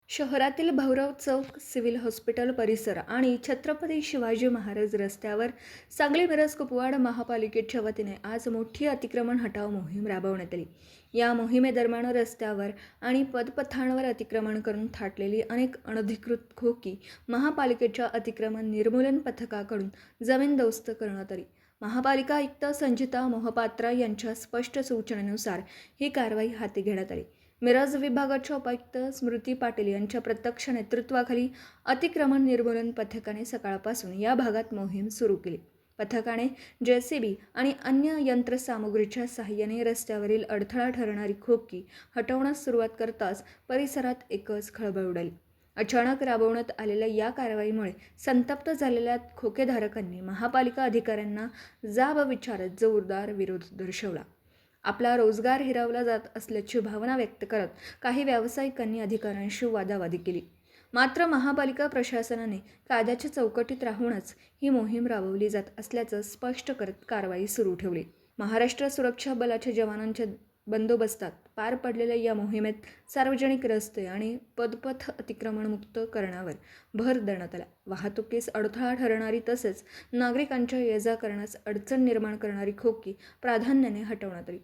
शहरातील भैरव चौक civil hospital परिसर आणि छत्रपती शिवाजी महाराज रस्त्यावर सांगली मिरज कुपवाड महापालिकेच्या वतीने आज मोठी अतिक्रमण हटाव मोहीम राबवण्यात आली। या मोहिमेदरम्यान रस्त्यावर आणि पदपथांवर अतिक्रमण करून थाटलेली अनेक अनधिकृत खोकी महापालिकेच्या अतिक्रमण निर्मूलन पथकाकडून जमीनदोस्त करण्यात आली। महापालिका आयुक्त संजिता मोहपात्रा यांच्या स्पष्ट सूचनेनुसार ही कारवाई हाती घेण्यात आली। मिरज विभागाच्या उपायुक्त स्मृती पाटील यांच्या प्रत्यक्ष नेतृत्वाखाली अतिक्रमण निर्मूलन पथकाने सकाळपासून या भागात मोहीम सुरू केली। पथकाने JCB आणि अन्य यंत्रसामुग्रीच्या सहाय्याने रस्त्यावरील अडथळा ठरणारी खोकी हटवण्यास सुरुवात करताच परिसरात एकच खळबळ उडाली। अचानक राबवण्यात आलेल्या या कारवाईमुळे संतप्त झालेल्या खोकेधारकांनी महापालिका अधिकाऱ्यांना जाब विचारत जोरदार विरोध दर्शवला। आपला रोजगार हिरावला जात असल्याची भावना व्यक्त करत काही व्यावसायिकांनी अधिकाऱ्यांशी वादावादी केली। मात्र महापालिका प्रशासनाने कायद्याच्या चौकटीत राहूनच ही मोहीम राबवली जात असल्याचं स्पष्ट करत कारवाई सुरू ठेवली। महाराष्ट्र सुरक्षा बलाच्या जवानांच्या बंदोबस्तात पार पडलेल्या या मोहिमेत सार्वजनिक रस्ते आणि पदपथ अतिक्रमणमुक्त करण्यावर भर देण्यात आला। वाहतुकीस अडथळा ठरणारी तसेच नागरिकांच्या ये-जा करण्यास अडचण निर्माण करणारी खोकी प्राधान्याने हटवण्यात आली।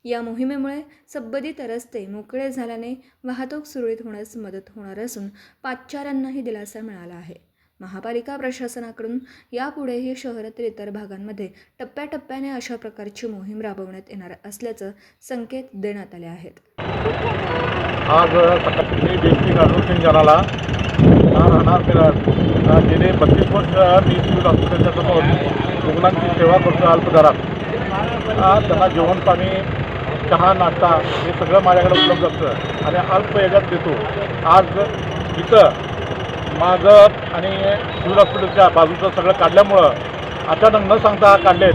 या मोहिमेमुळे संबंधित रस्ते मोकळे झाल्याने वाहतूक सुरळीत होण्यास मदत होणार असून पादचाऱ्यांनाही दिलासा मिळाला आहे। महापालिका प्रशासनाकडून यापुढेही शहरातील इतर भागांमध्ये टप्प्याटप्प्याने अशा प्रकारची मोहीम राबवण्यात येणार असल्याचं संकेत देण्यात आले आहेत। आज सकाळी बेसिक सिंग जनाला राहणार मिरज गेले 32 वर्ष मी सिव्हिल हॉस्पिटलच्या समोर रुग्णांची सेवा करतो अल्पदरात। आज त्यांना जेवण पाणी चहा नाश्ता हे सगळं माझ्याकडे उपलब्ध असतं आणि अल्प याच्यात देतो। आज इथं माझं आणि सिव्हिल हॉस्पिटलच्या बाजूचं सगळं काढल्यामुळं अचानक न सांगता काढलेत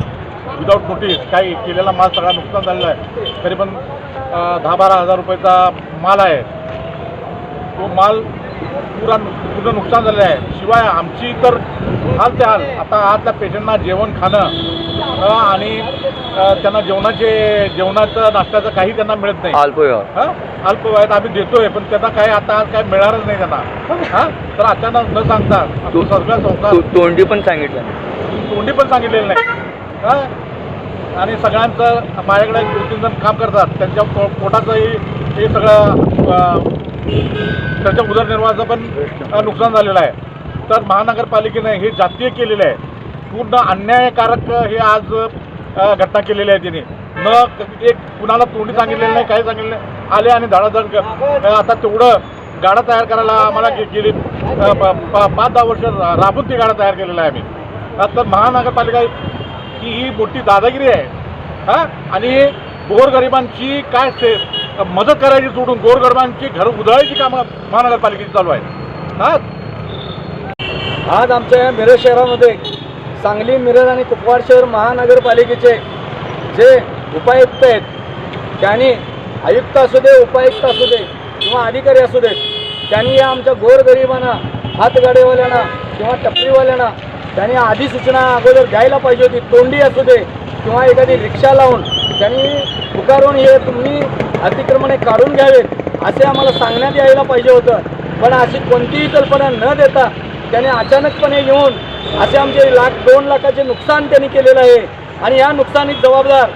विदाऊट नोटीस काही केलेला माल सगळा नुकसान झालेला आहे। तरी पण 10-12 हजार रुपयाचा माल आहे। तो माल पूर्ण नुकसान झालेलं आहे। शिवाय आमची तर हाल ते हाल आता आतल्या पेशंटना जेवण खाणं आणि त्यांना जेवणाचं नाश्त्याचं काही त्यांना मिळत नाही। अल्पवयात आम्ही देतोय पण त्यांना काय आता काय मिळणारच नाही त्यांना। तर अचानक न सांगता सगळ्या संस्था तोंडी पण सांगितलेलं नाही आणि सगळ्यांचं माझ्याकडे 2-3 जण काम करतात त्यांच्या पोटाचंही हे सगळं त्यांच्या उदरनिर्वाहाचं पण नुकसान झालेलं आहे। तर महानगरपालिकेने हे जातीय केलेलं आहे। पूर्ण अन्यायकारक हे आज घटना केलेली आहे। त्यांनी न एक कुणाला तोंडी सांगितलेलं नाही काही सांगितलं नाही आले आणि धडाधड आता तेवढं गाडा तयार करायला आम्हाला गेली 5-10 वर्ष राबून ती गाडा तयार केलेला आहे आम्ही। तर महानगरपालिका ही मोठी दादागिरी आहे आणि गोरगरिबांची काय मदत करायची सोडून गोरगरिबांची घर उधळायची कामं महानगरपालिकेची चालू आहे। आज आमच्या मिरज शहरामध्ये सांगली मिरज आणि कुपवाड शहर महानगरपालिकेचे जे उपायुक्त आहेत त्यांनी आयुक्त असू दे उपायुक्त असू दे किंवा अधिकारी असू देत त्यांनी या आमच्या गोरगरिबांना हातगाडीवाल्यांना किंवा टपरीवाल्यांना त्यांनी आधी सूचना अगोदर द्यायला पाहिजे होती। तोंडी असू दे किंवा एखादी रिक्षा लावून त्यांनी पुकारून हे तुम्ही अतिक्रमणे काढून घ्यावेत असे आम्हाला सांगण्यात यायला पाहिजे होतं। पण अशी कोणतीही कल्पना न देता त्याने अचानकपणे येऊन असे आमचे 1-2 लाखाचे नुकसान त्यांनी केलेलं आहे आणि या नुकसानीत जबाबदार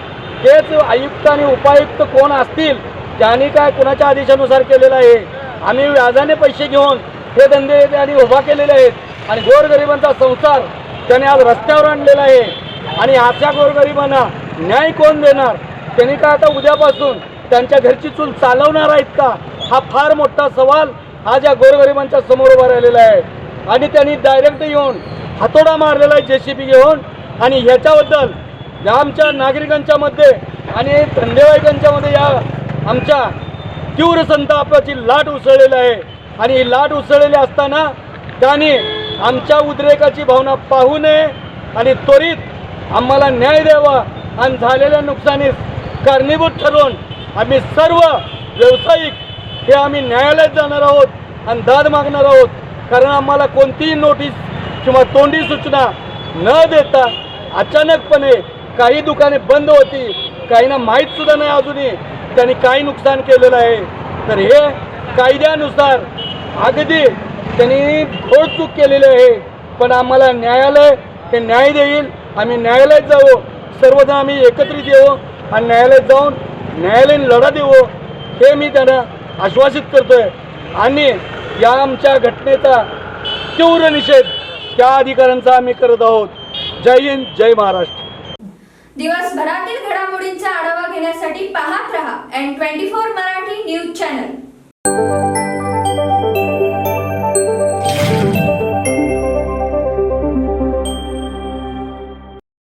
तेच आयुक्त आणि उपायुक्त कोण असतील त्यांनी काय कुणाच्या आदेशानुसार केलेलं आहे। आम्ही व्याजाने पैसे घेऊन हे धंदे त्यांनी उभा केलेले आहेत आणि गोरगरिबांचा संसार त्याने आज रस्त्यावर आणलेला आहे आणि अशा गोरगरिबांना न्याय कोण देणार? त्यांनी काय आता उद्यापासून त्यांच्या घरची चूल चालवणार आहेत का? हा फार मोठा सवाल आज या गोरगरिबांच्या समोर उभा राहिलेला आहे आणि त्यांनी डायरेक्ट येऊन हातोडा मारलेला आहे JCB घेऊन आणि ह्याच्याबद्दल या आमच्या नागरिकांच्या मध्ये आणि धंदेवाईकांच्या मध्ये या आमच्या तीव्र संतापाची लाट उसळलेली आहे आणि ही लाट उसळलेली असताना त्यांनी आमच्या उद्रेकाची भावना पाहू नये आणि त्वरित आम्हाला न्याय द्यावा आणि झालेल्या नुकसानीस कारणीभूत ठरवून आम्ही सर्व व्यावसायिक हे आम्ही न्यायालयात जाणार आहोत आणि दाद मागणार आहोत। कारण आम्हाला कोणतीही नोटीस किंवा तोंडी सूचना न देता अचानकपणे काही दुकाने बंद होती, काहींना माहीतसुद्धा नाही अजूनही त्यांनी काही नुकसान केलेलं आहे। तर हे कायद्यानुसार अगदी त्यांनी घोर चूक केलेली आहे, पण आम्हाला न्यायालय हे न्याय देईल. आम्ही न्यायालयात जाऊ, सर्वजण आम्ही एकत्रित येऊ आणि न्यायालयात जाऊन न्यायालयीन लढा देऊ, हे मी त्यांना आश्वासित करतोय. आणि या आमच्या घटनेचा तीव्र निषेध त्या अधिकाऱ्यांचा आम्ही करत आहोत. जय हिंद, जय महाराष्ट्र. दिवसभरातील घडामोडींचा आढावा घेण्यासाठी पाहत रहा N24 मराठी.